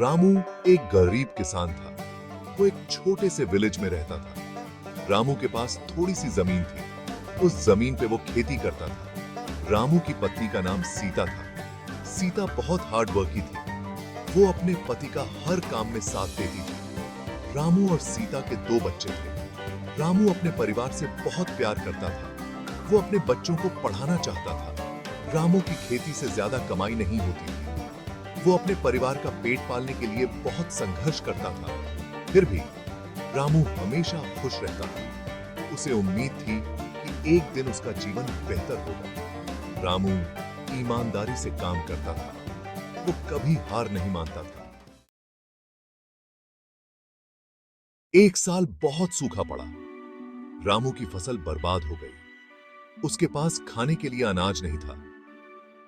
रामू एक गरीब किसान था। वो एक छोटे से विलेज में रहता था। रामू के पास थोड़ी सी जमीन थी। उस जमीन पे वो खेती करता था। रामू की पत्नी का नाम सीता था। सीता बहुत हार्ड वर्की थी। वो अपने पति का हर काम में साथ देती थी। रामू और सीता के 2 बच्चे थे। रामू अपने परिवार से बहुत प्यार करता था। वो अपने बच्चों को पढ़ाना चाहता था। रामू की खेती से ज्यादा कमाई नहीं होती थी। वो अपने परिवार का पेट पालने के लिए बहुत संघर्ष करता था। फिर भी रामू हमेशा खुश रहता था। उसे उम्मीद थी कि एक दिन उसका जीवन बेहतर होगा। रामू ईमानदारी से काम करता था। वो कभी हार नहीं मानता था। एक साल बहुत सूखा पड़ा। रामू की फसल बर्बाद हो गई। उसके पास खाने के लिए अनाज नहीं था।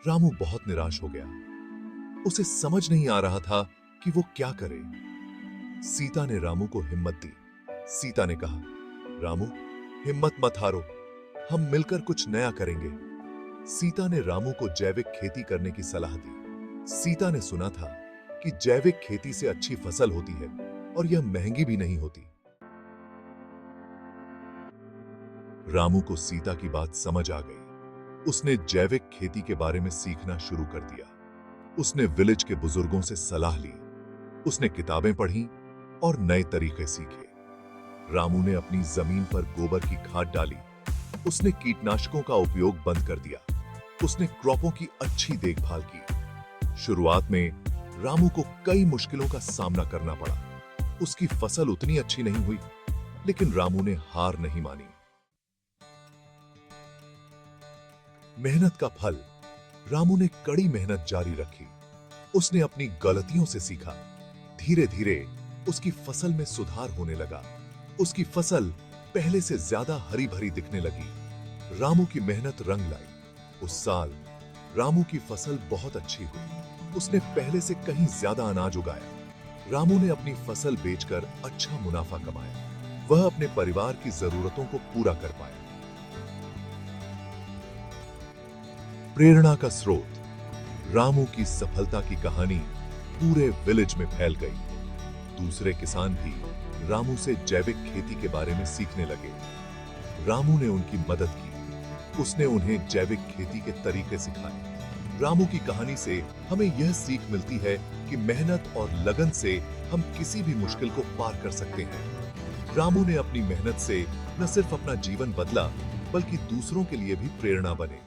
रामू बहुत निराश हो गया। उसे समझ नहीं आ रहा था कि वो क्या करे। सीता ने रामू को हिम्मत दी। सीता ने कहा, रामू, हिम्मत मत हारो, हम मिलकर कुछ नया करेंगे। सीता ने रामू को जैविक खेती करने की सलाह दी। सीता ने सुना था कि जैविक खेती से अच्छी फसल होती है और यह महंगी भी नहीं होती। रामू को सीता की बात समझ आ गई। उसने जैविक खेती के बारे में सीखना शुरू कर दिया। उसने विलेज के बुजुर्गों से सलाह ली। उसने किताबें पढ़ी और नए तरीके सीखे। रामू ने अपनी जमीन पर गोबर की खाद डाली। उसने कीटनाशकों का उपयोग बंद कर दिया। उसने क्रॉपों की अच्छी देखभाल की। शुरुआत में रामू को कई मुश्किलों का सामना करना पड़ा। उसकी फसल उतनी अच्छी नहीं हुई, लेकिन रामू ने हार नहीं मानी। मेहनत का फल। रामू ने कड़ी मेहनत जारी रखी। उसने अपनी गलतियों से सीखा। धीरे धीरे उसकी फसल में सुधार होने लगा। उसकी फसल पहले से ज्यादा हरी भरी दिखने लगी। रामू की मेहनत रंग लाई। उस साल रामू की फसल बहुत अच्छी हुई। उसने पहले से कहीं ज्यादा अनाज उगाया। रामू ने अपनी फसल बेचकर अच्छा मुनाफा कमाया। वह अपने परिवार की जरूरतों को पूरा कर पाया। प्रेरणा का स्रोत। रामू की सफलता की कहानी पूरे विलेज में फैल गई। दूसरे किसान भी रामू से जैविक खेती के बारे में सीखने लगे। रामू ने उनकी मदद की। उसने उन्हें जैविक खेती के तरीके सिखाए। रामू की कहानी से हमें यह सीख मिलती है कि मेहनत और लगन से हम किसी भी मुश्किल को पार कर सकते हैं। रामू ने अपनी मेहनत से न सिर्फ अपना जीवन बदला, बल्कि दूसरों के लिए भी प्रेरणा बने।